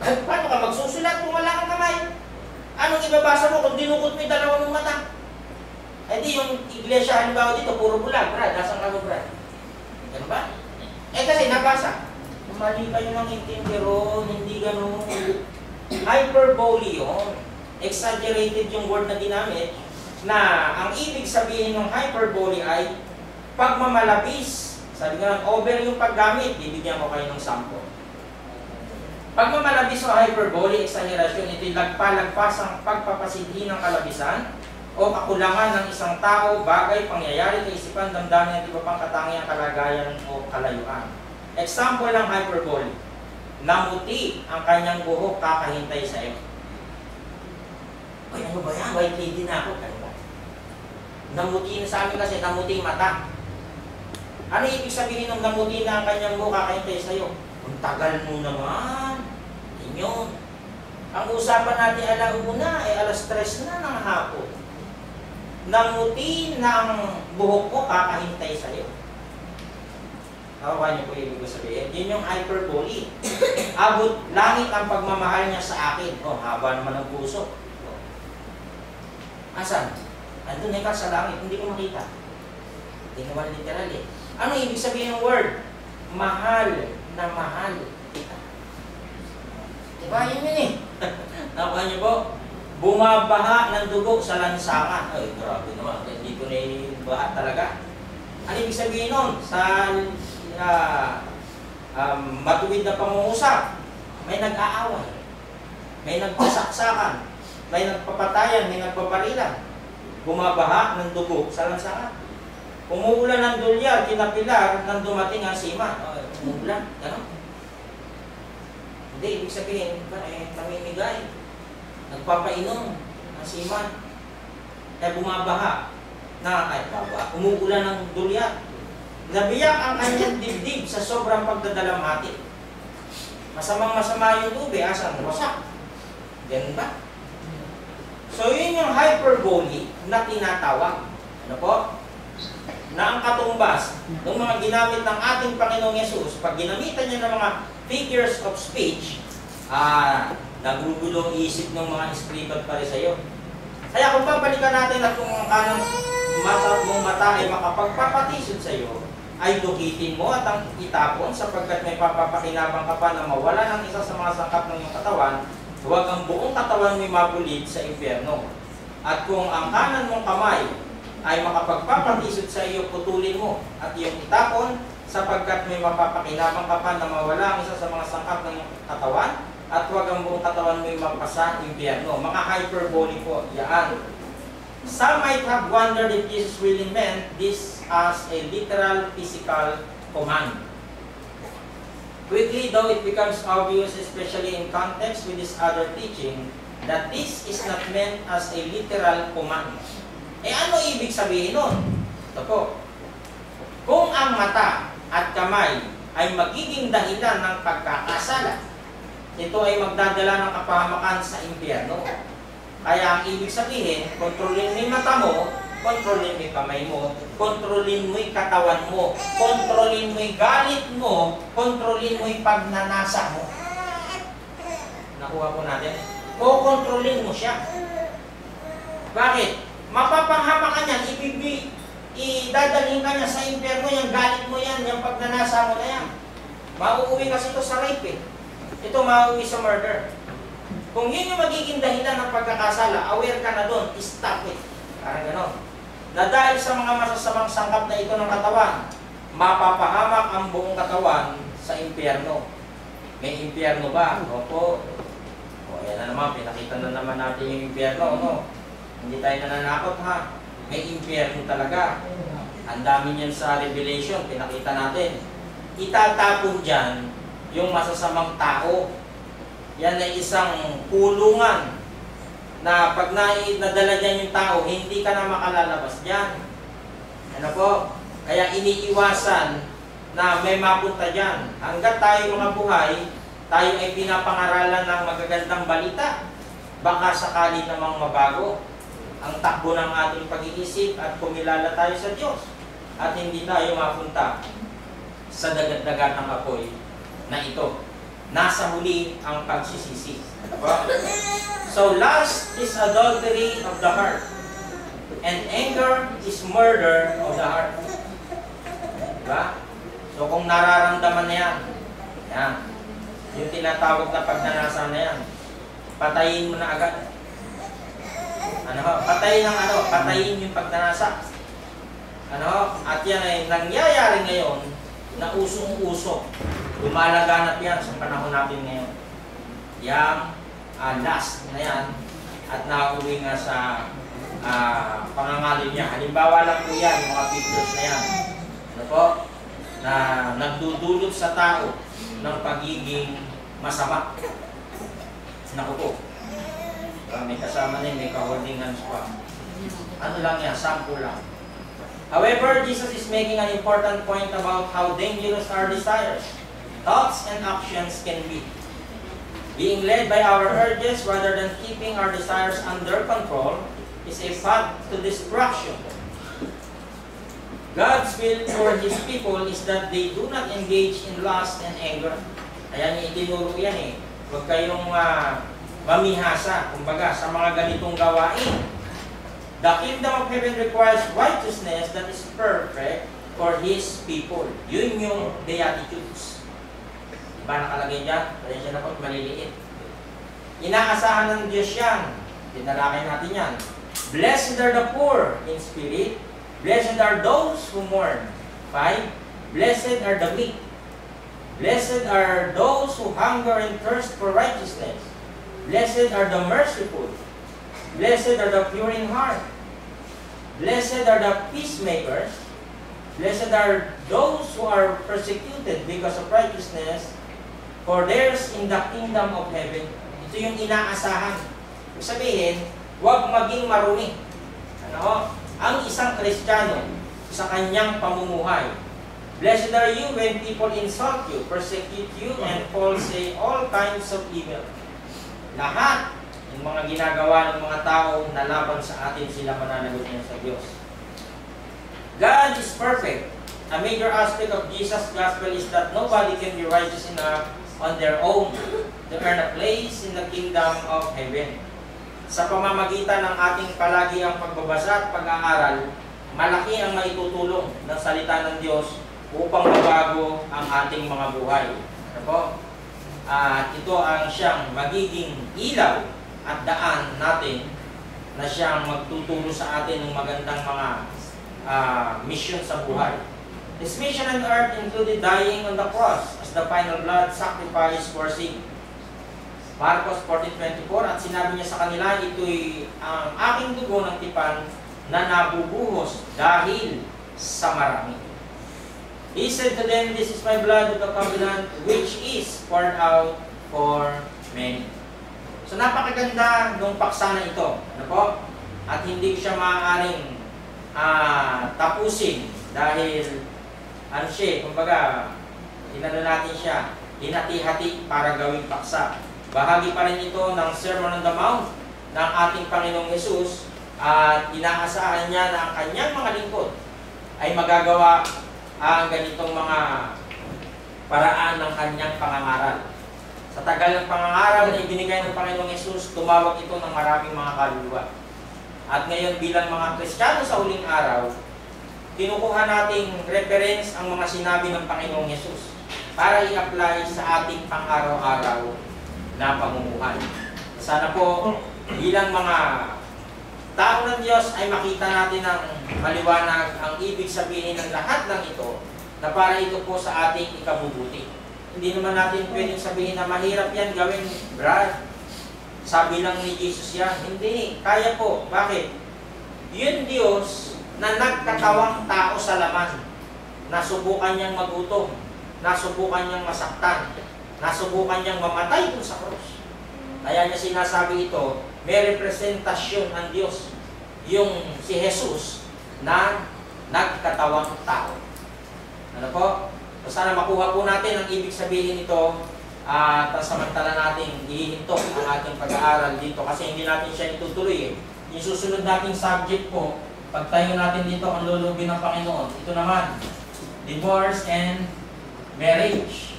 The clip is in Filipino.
Paano ka magsusulat kung wala kang kamay? Anong ibabasa mo kung dinukot mo yung dalawa mong mata? Eh di yung iglesia, halimbawa dito, puro bulag, Brad. Nasaan ka mo, Brad? Ganun ba? Eh kasi nabasa. Mali kayo ng intindi ron, hindi ganun. Hyperbole yun. Exaggerated yung word na ginamit na ang ibig sabihin ng hyperbole ay pagmamalabis. Sabi nga, over yung paggamit. Bibigyan ko kayo ng sample. Pagmamalabis o hyperbole, exaggeration, ito'y lagpa-lagpas ang pagpapasidhi ng kalabisan o kakulangan ng isang tao, bagay, pangyayari, kaisipan, damdamin at iba pang katangiang kalagayan o kalayuan. Example ng hyperbole, namuti ang kanyang buhok kakahintay sa iyo. Ay, ano ba yan? White lady na ako. Ano ba? Namuti na sa amin kasi, namuti mata. Ano ibig sabihin ng namuti na ang kanyang buhok kakahintay sa iyo? Ang tagal mo naman. Inyo. Ang usapan natin alauna ay alas 3 na ng hapon. Namuti ng buhok ko kakahintay sa iyo. Hawakan niyo po yung ibig sabihin. Yun yung hyperbole. Abot langit ang pagmamahal niya sa akin. Oh, haba naman ang puso. Oh. Asan? Andun ka sa langit. Hindi ko makita. Hindi naman literal eh. Ano ibig sabihin ng word? Mahal na mahal kita. Diba yun eh? Nakuha niyo po? Bumabaha ng dugo sa lansangan. Ay, grabe naman. Hindi ko na talaga. Ano ibig sabihin nun? Sa matuwid na pangungusap, may nag-aaway, may nagpasaksakan, may nagpapatayan, may nagpaparilan. Bumabaha ng dugo sa lansangan. Umuulan ng dolyar, kinapilar, nang dumating ang sima. Umuulan, gano'n. Hindi, ibig sabihin, namimigay. Nagpapainom ng siman. Kaya bumabaha. Umuulan ng dolyar. Nabiyak ang kanyang dibdib sa sobrang pagdadalamhati. Masamang-masama yung tubig, asan? Wasak. Ganun ba? So, yun yung hyperbole na tinatawag. Ano po? Na ang katumbas ng mga ginamit ng ating Panginoong Yesus, pag ginamitan niya ng mga figures of speech, nagugulo ang isip ng mga eskribad pariseyo. Kaya kung babalikan natin at kung ang kanang mong mata ay makapagpapatisod sa iyo, ay dukitin mo at ang itapon sapagkat may papapakinabang ka pa na mawala ng isa sa mga sangkap ng iyong katawan, huwag ang buong katawan mo'y mabulid sa impyerno. At kung ang kanan mong kamay ay makapagpapatisod sa iyo, putulin mo at iyong itapon sapagkat may mapapakinabang ka pa na mawala ang isa sa mga sangkap ng iyong katawan at huwag ang buong katawan mo'y magpasa impyerno. Mga hyperbole po, yan. Some might have wondered if Jesus really meant this as a literal physical command. Quickly, though, it becomes obvious, especially in context with this other teaching, that this is not meant as a literal command. Eh ano ibig sabihin nun? Ito po. Kung ang mata at kamay ay magiging dahilan ng pagkakasala, ito ay magdadala ng kapahamakan sa impyerno. Kaya ang ibig sabihin, kontrolin mo yung mata mo, kontrolin mo yung kamay mo, kontrolin mo yung katawan mo, kontrolin mo yung galit mo, kontrolin mo yung pagnanasa mo. Nakuha po natin? Kontrolin mo siya. Bakit? Mapapanghamak ka niyan, idadalhin ka niya sa impyerno, yung galit mo yan, yung pagnanasa mo na yan. Mauuwi kasi ito sa rape eh. Ito mauuwi sa murder. Kung yun yung magiging dahilan ng pagkakasala, aware ka na doon, stop it. Parang gano'n. Na dahil sa mga masasamang sangkap na ito ng katawan, mapapahamak ang buong katawan sa impyerno. May impyerno ba? Opo. O, yan na naman, pinakita na naman natin yung impyerno, no? Hindi tayo nananakot, ha? May impyerno talaga. Ang dami niyan sa Revelation, pinakita natin. Itatapon dyan yung masasamang tao. Yan ay isang kulungan na pag nadala dyan yung tao, hindi ka na makalalabas dyan. Ano po? Kaya iniiwasan na may mapunta dyan. Hanggat tayo mga buhay, tayo ay pinapangaralan ng magagandang balita. Baka sakali namang mabago ang takbo ng ating pag-iisip at kumilala tayo sa Diyos. At hindi tayo mapunta sa dagat-dagat ng apoy na ito. nasa huli ang pagsisisi. So lust is adultery of the heart, and anger is murder of the heart. Diba? So kung nararamdaman na yan, yung tinatawag na pagnanasa na yan, patayin mo na agad. Patayin yung pagnanasa. At yan ay nangyayari ngayon na usong-uso. Lumalaganap yan sa panahon natin ngayon. Yang lust na yan at nauwi nga sa pangangalim niya. Halimbawa lang po yan, yung mga pictures na yan. Na nagdudulot sa tao ng pagiging masama. Naku po. May kasama na may ka-holding hands pa. Ano lang yan, sample lang. However, Jesus is making an important point about how dangerous our desires, thoughts, and actions can be. Being led by our urges rather than keeping our desires under control is a path to destruction. God's will for His people is that they do not engage in lust and anger. Kaya niya itinuro yan eh. Huwag kayong mamihasa, kumbaga, sa mga ganitong gawain. The kingdom of heaven requires righteousness that is perfect for His people. Yun yung beatitudes. Diba nakalagay dyan? Kaya siya na po, maliliit. Inaasahan ng Diyos yan. Dinalakay natin yan. Blessed are the poor in spirit. Blessed are those who mourn. 5. Blessed are the meek. Blessed are those who hunger and thirst for righteousness. Blessed are the merciful. Blessed are the pure in heart. Blessed are the peacemakers. Blessed are those who are persecuted because of righteousness, for theirs in the kingdom of heaven. Ito yung inaasahan. Ibig sabihin, huwag maging marumi. Ang isang Kristiyano sa kanyang pamumuhay. Blessed are you when people insult you, persecute you, and say all kinds of evil. Lahat yung mga ginagawa ng mga tao na laban sa atin, sila mananagot niya sa Diyos. God is perfect. A major aspect of Jesus' gospel is that nobody can be righteous enough on their own to earn a place in the kingdom of heaven. Sa pamamagitan ng ating palagi ang pagbabasa at pag-aaral, malaki ang maitutulong ng salita ng Diyos upang mabago ang ating mga buhay. At ito ang siyang magiging ilaw at daan natin na siyang magtuturo sa atin ng magandang mga mission sa buhay. His mission on earth included dying on the cross as the final blood sacrifice for sin. Marcos 14:24, at sinabi niya sa kanila, ito'y ang aking dugo ng tipan na nabubuhos dahil sa marami. He said to them, this is my blood of the covenant which is poured out for many. So napakaganda ng paksa na ito. At hindi siya maaaring tapusin dahil kumbaga, natin siya, hinati-hati para gawing paksa. Bahagi pa rin ito ng Sermon on the Mount ng ating Panginoong Hesus at inaasahan niya na ang kanyang mga lingkod ay magagawa ang ganitong mga paraan ng kanyang pangangaral. Sa tagal ng pangangaral na ibinigay ng Panginoong Hesus, tumawag ito ng maraming mga kaluluwa. At ngayon bilang mga Kristiyano sa huling araw, kinukuha nating reference ang mga sinabi ng Panginoong Hesus para i-apply sa ating pang-araw-araw na pamumuhay. Sana po bilang mga tao ng Diyos ay makita natin ng maliwanag ang ibig sabihin ng lahat ng ito na para ito po sa ating ikabubuti. Hindi naman natin pwedeng sabihin na mahirap yan gawin, Brad. Sabi lang ni Jesus yan. Hindi. Kaya po. Bakit? Yun Diyos na nagkatawang tao sa laman. Nasubukan niyang magutom. Nasubukan niyang masaktan. Nasubukan niyang mamatay dun sa cross. Kaya niya sinasabi ito, may representasyon ng Diyos. Yung si Jesus na nagkatawang tao. Ano po? So sana makuha po natin ang ibig sabihin ito at samantala natin ihinto ang ating pag-aaral dito kasi hindi natin siya itutuloy eh. Yung susunod nating subject po, pagtayo natin dito ang lulubin ng Panginoon. Ito naman, divorce and marriage.